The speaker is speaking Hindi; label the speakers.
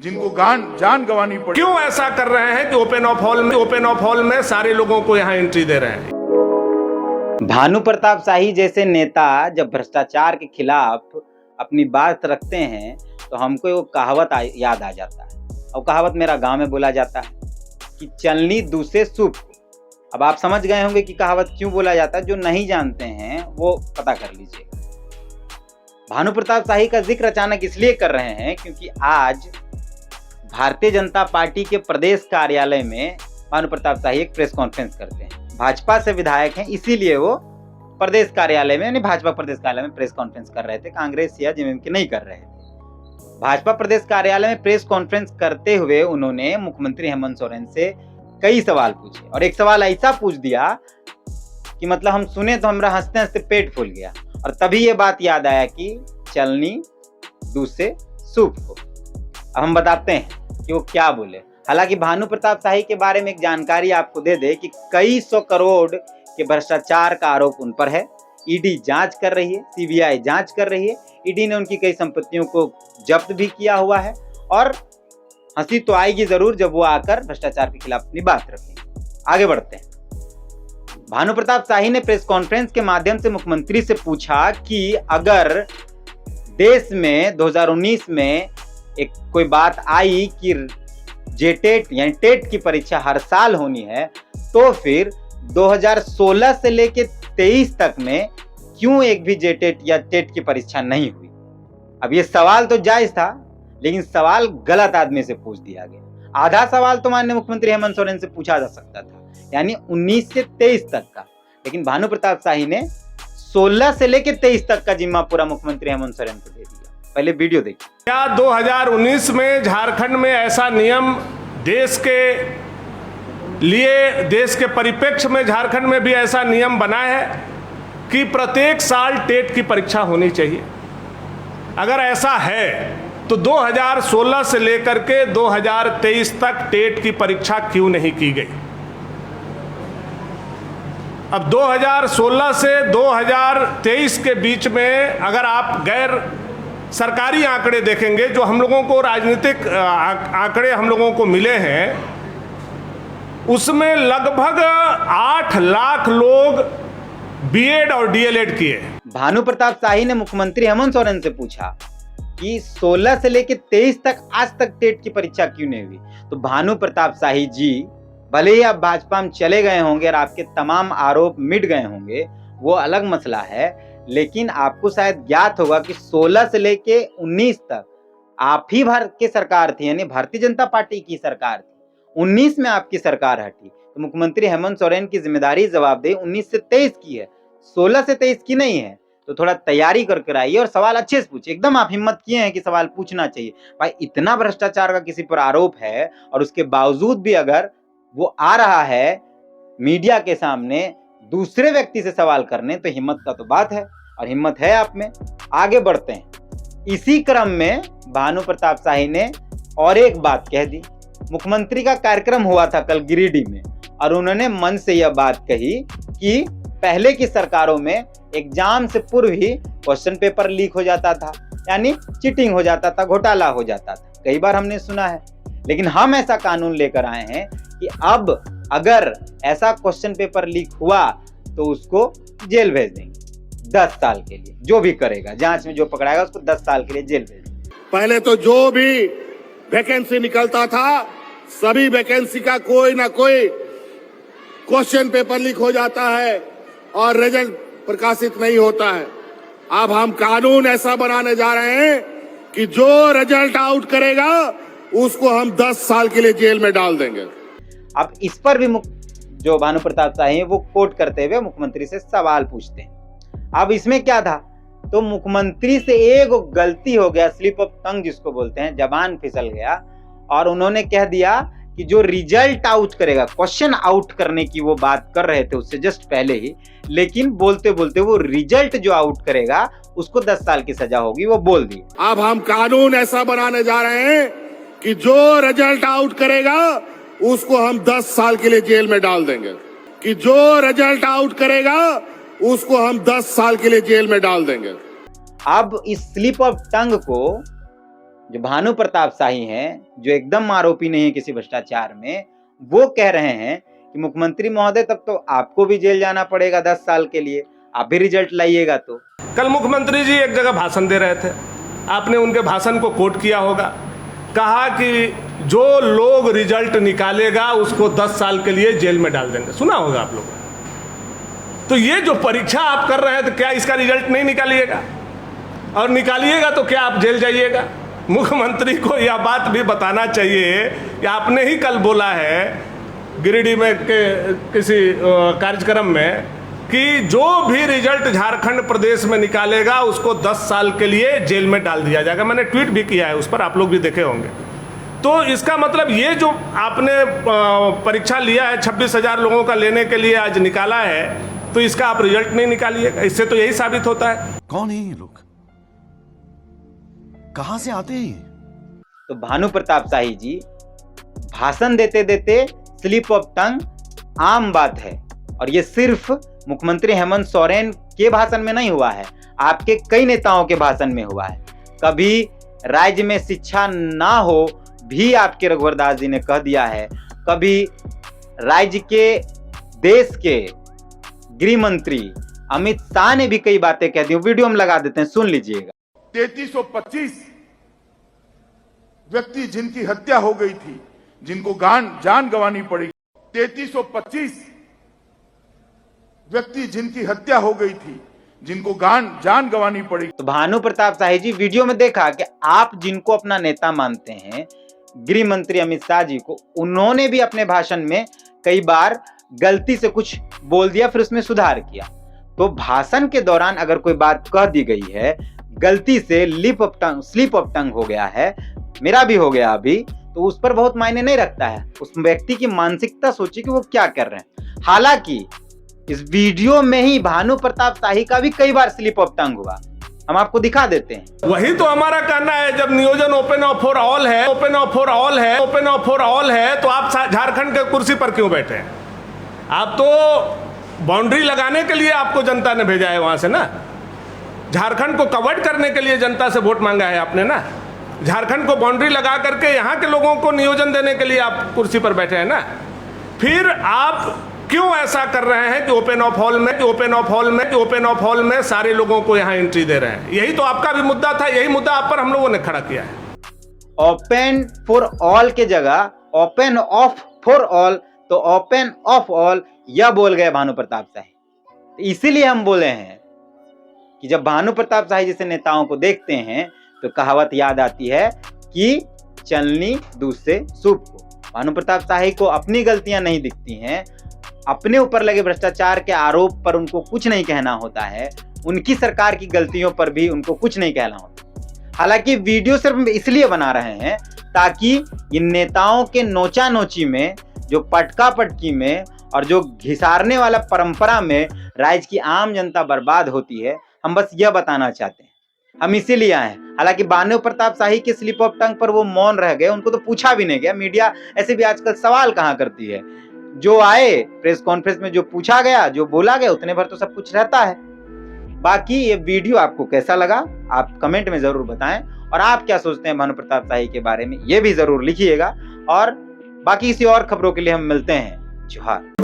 Speaker 1: जिनको जान गंवानी पड़ी।
Speaker 2: क्यों ऐसा कर रहे हैं कि ओपन ऑफ हॉल में सारे लोगों को यहाँ एंट्री दे रहे हैं।
Speaker 3: भानु प्रताप शाही जैसे नेता जब भ्रष्टाचार के खिलाफ अपनी बात रखते हैं तो हमको वो कहावत याद आ जाता है। और कहावत मेरा गांव में बोला जाता है कि चलनी दूसरे सूप। अब आप समझ गए होंगे कि कहावत क्यों बोला जाता है। जो नहीं जानते हैं वो पता कर लीजिए। भानु प्रताप शाही का जिक्र अचानक इसलिए कर रहे हैं क्योंकि आज भारतीय जनता पार्टी के प्रदेश कार्यालय में भानु प्रताप शाही एक प्रेस कॉन्फ्रेंस करते हैं। भाजपा से विधायक हैं, इसीलिए वो प्रदेश कार्यालय में यानी भाजपा प्रदेश कार्यालय में प्रेस कॉन्फ्रेंस कर रहे थे। कांग्रेस या जेएमएम के नहीं कर रहे थे। भाजपा प्रदेश कार्यालय में प्रेस कॉन्फ्रेंस करते हुए उन्होंने मुख्यमंत्री हेमंत सोरेन से कई सवाल पूछे और एक सवाल ऐसा पूछ दिया कि मतलब हम सुने तो हमारा हंसते हंसते पेट फूल गया। और तभी ये बात याद आया कि चलनी दूसरे सूप हो। अब हम बताते हैं कि वो क्या बोले। हालांकि भानु प्रताप शाही के बारे में एक जानकारी आपको दे दे कि कई सौ करोड़ के भ्रष्टाचार का आरोप उन पर है। ईडी जांच कर रही है, सीबीआई जांच कर रही है। ईडी ने उनकी कई संपत्तियों को जब्त भी किया हुआ है और हंसी तो आएगी जरूर जब वो आकर भ्रष्टाचार के खिलाफ अपनी बात रखेंगे। आगे बढ़ते हैं। भानु प्रताप शाही ने प्रेस कॉन्फ्रेंस के माध्यम से मुख्यमंत्री से पूछा कि अगर देश में 2019 में एक कोई बात आई कि जेटेट यानी टेट की परीक्षा हर साल होनी है तो फिर 2016 से लेकर 23 तक में क्यों एक भी जेटेट या टेट की परीक्षा नहीं हुई। अब ये सवाल तो जायज था लेकिन सवाल गलत आदमी से पूछ दिया गया। आधा सवाल तो माननीय मुख्यमंत्री हेमंत सोरेन से पूछा जा सकता था यानी 19 से 23 तक का, लेकिन भानु प्रताप शाही ने 16 से लेकर 23 तक का जिम्मा पूरा मुख्यमंत्री हेमंत सोरेन को दे दिया। पहले वीडियो देखिए।
Speaker 2: क्या 2019 में झारखंड में ऐसा नियम देश के परिप्रेक्ष्य में झारखंड में भी ऐसा नियम बना है कि प्रत्येक साल टेट की परीक्षा होनी चाहिए? अगर ऐसा है तो 2016 से लेकर के 2023 तक टेट की परीक्षा क्यों नहीं की गई? अब 2016 से 2023 के बीच में अगर आप गैर सरकारी आंकड़े देखेंगे, जो हम लोगों को राजनीतिक आंकड़े हम लोगों को मिले हैं, उसमें लगभग 8 लाख लोग बीएड और डीएलएड किए।
Speaker 3: भानु प्रताप शाही ने मुख्यमंत्री हेमंत सोरेन से पूछा कि 16 से लेकर 23 तक आज तक टेट की परीक्षा क्यों नहीं हुई। तो भानु प्रताप शाही जी भले ही आप भाजपा में चले गए होंगे और आपके तमाम आरोप मिट गए होंगे, वो अलग मसला है, लेकिन आपको शायद ज्ञात होगा कि 16 से लेके 19 तक आप ही भारत की सरकार थी यानी भारतीय जनता पार्टी की सरकार थी। 19 में आपकी सरकार हटी तो मुख्यमंत्री हेमंत सोरेन की जिम्मेदारी जवाबदेही 19 से 23 की है, 16 से 23 की नहीं है। तो थोड़ा तैयारी करके आइए और सवाल अच्छे से पूछिए। एकदम आप हिम्मत किए हैं कि सवाल पूछना चाहिए। भाई इतना भ्रष्टाचार का किसी पर आरोप है और उसके बावजूद भी अगर वो आ रहा है मीडिया के सामने दूसरे व्यक्ति से सवाल करने, तो हिम्मत का तो बात है और हिम्मत है आप में। आगे बढ़ते हैं। इसी क्रम में भानु प्रताप शाही ने और एक बात कह दी। मुख्यमंत्री का कार्यक्रम हुआ था कल गिरिडीह में और उन्होंने मन से यह बात कही कि पहले की सरकारों में एग्जाम से पूर्व ही क्वेश्चन पेपर लीक हो जाता था यानी चीटिंग हो जाता था, घोटाला हो जाता था। कई बार हमने सुना है, लेकिन हम ऐसा कानून लेकर आए हैं कि अब अगर ऐसा क्वेश्चन पेपर लीक हुआ तो उसको जेल भेज देंगे 10 साल के लिए। जो भी करेगा जांच में जो पकड़ाएगा उसको 10 साल के लिए जेल भेज देंगे।
Speaker 4: पहले तो जो भी वैकेंसी निकलता था सभी वैकेंसी का कोई ना कोई क्वेश्चन पेपर लीक हो जाता है और रिजल्ट प्रकाशित नहीं होता है। अब हम कानून ऐसा बनाने जा रहे हैं कि जो रिजल्ट आउट करेगा उसको हम 10 साल के लिए जेल में डाल देंगे।
Speaker 3: अब इस पर भी जो भानु प्रताप शाही है वो कोट करते हुए मुख्यमंत्री से सवाल पूछते हैं। अब इसमें क्या था, तो मुख्यमंत्री से एक गलती हो गया, स्लिप ऑफ टंग जिसको बोलते हैं, जबान फिसल गया और उन्होंने कह दिया कि जो रिजल्ट आउट करेगा, क्वेश्चन आउट करने की वो बात कर रहे थे उससे जस्ट पहले ही, लेकिन बोलते बोलते वो रिजल्ट जो आउट करेगा उसको 10 साल की सजा होगी, वो बोल दी।
Speaker 4: अब हम कानून ऐसा बनाने जा रहे हैं कि जो रिजल्ट आउट करेगा उसको हम 10 साल के लिए जेल में डाल देंगे। कि जो रिजल्ट आउट करेगा उसको हम 10 साल के लिए जेल में डाल देंगे।
Speaker 3: अब इस स्लिप ऑफ टंग को जो भानु प्रताप शाही हैं, जो एकदम आरोपी नहीं है किसी भ्रष्टाचार में, वो कह रहे हैं कि मुख्यमंत्री महोदय तब तो आपको भी जेल जाना पड़ेगा 10 साल के लिए, आप भी रिजल्ट लाइएगा। तो
Speaker 2: कल मुख्यमंत्री जी एक जगह भाषण दे रहे थे, आपने उनके भाषण को कोट किया होगा, कहा कि जो लोग रिजल्ट निकालेगा उसको 10 साल के लिए जेल में डाल देंगे। सुना होगा आप लोगों ने। तो ये जो परीक्षा आप कर रहे हैं, तो क्या इसका रिजल्ट नहीं निकालिएगा? और निकालिएगा तो क्या आप जेल जाइएगा? मुख्यमंत्री को यह बात भी बताना चाहिए कि आपने ही कल बोला है गिरिडीह में किसी कार्यक्रम में कि जो भी रिजल्ट झारखंड प्रदेश में निकालेगा उसको 10 साल के लिए जेल में डाल दिया जाएगा। मैंने ट्वीट भी किया है उस पर, आप लोग भी देखे होंगे। तो इसका मतलब ये जो आपने परीक्षा लिया है 26,000 लोगों का लेने के लिए आज निकाला है, तो इसका आप रिजल्ट नहीं निकालिएगा। इससे तो यही साबित होता है।
Speaker 5: कौन है ये लोग, कहां से आते हैं?
Speaker 3: तो भानु प्रताप शाही जी भाषण देते देते स्लिप ऑफ टंग आम बात है, और ये सिर्फ मुख्यमंत्री हेमंत सोरेन के भाषण में नहीं हुआ है, आपके कई नेताओं के भाषण में हुआ है। कभी राज्य में शिक्षा ना हो भी आपके रघुवर दास जी ने कह दिया है, कभी राज्य के देश के गृह मंत्री अमित शाह ने भी कई बातें कह दी। वीडियो हम लगा देते हैं, सुन लीजिएगा।
Speaker 1: 3325 व्यक्ति जिनकी हत्या हो गई थी, जिनको जान गंवानी पड़ी, 3325 व्यक्ति जिनकी हत्या हो गई थी, जिनको जान गंवानी पड़ी।
Speaker 3: तो भानु प्रताप शाही जी वीडियो में देखा कि आप जिनको अपना नेता मानते हैं, गृह मंत्री अमित शाह जी को, उन्होंने भी अपने भाषण में कई बार गलती से कुछ बोल दिया, फिर उसमें सुधार किया। तो भाषण के दौरान अगर कोई बात कह दी गई है, गलती से स्लिप ऑफ टंग हो गया है, मेरा भी हो गया अभी, तो उस पर बहुत मायने नहीं रखता है। उस व्यक्ति की मानसिकता सोचिए कि वो क्या कर रहे हैं। हालांकि इस वीडियो में ही भानु प्रताप शाही का भी कई बार स्लिप ऑफ टंग हुआ, हम आपको दिखा देते हैं।
Speaker 2: वही तो हमारा कहना है, जब नियोजन ओपन फॉर ऑल है, तो आप झारखंड के कुर्सी पर क्यों बैठे हैं? आप तो बाउंड्री लगाने के लिए आपको जनता ने भेजा है वहां से ना, झारखंड को कवर्ड करने के लिए जनता से वोट मांगा है आपने ना, झारखंड को बाउंड्री लगा करके यहाँ के लोगों को नियोजन देने के लिए आप कुर्सी पर बैठे हैं ना। फिर आप क्यों ऐसा कर रहे हैं कि ओपन ऑफ हॉल में सारे लोगों को यहाँ एंट्री दे रहे हैं? यही तो आपका भी मुद्दा था, यही मुद्दा आप पर हम लोगों ने खड़ा किया है।
Speaker 3: ओपन फॉर ऑल के जगह ओपन ऑफ फॉर ऑल, तो ओपन ऑफ ऑल यह बोल गए भानु प्रताप शाही। इसीलिए हम बोले हैं कि जब भानु प्रताप शाही जैसे नेताओं को देखते हैं तो कहावत याद आती है कि चलनी दूध से सूप को। भानु प्रताप शाही को अपनी गलतियां नहीं दिखती हैं, अपने ऊपर लगे भ्रष्टाचार के आरोप पर उनको कुछ नहीं कहना होता है, उनकी सरकार की गलतियों पर भी उनको कुछ नहीं कहना होता। हालांकि वीडियो सिर्फ इसलिए बना रहे हैं ताकि इन नेताओं के नोचा नोची में, जो पटका पटकी में और जो घिसारने वाला परंपरा में राज्य की आम जनता बर्बाद होती है, हम बस यह बताना चाहते हैं। हम इसीलिए आए। हालांकि भानु प्रताप शाही के स्लिप ऑफ टंग पर वो मौन रह गए, उनको तो पूछा भी नहीं गया। मीडिया ऐसे भी आजकल सवाल कहाँ करती है, जो आए प्रेस कॉन्फ्रेंस में जो पूछा गया, जो बोला गया, उतने भर तो सब कुछ रहता है। बाकी ये वीडियो आपको कैसा लगा आप कमेंट में जरूर बताएं, और आप क्या सोचते हैं भानु प्रताप शाही के बारे में ये भी जरूर लिखिएगा। और बाकी किसी और खबरों के लिए हम मिलते हैं। जोहार।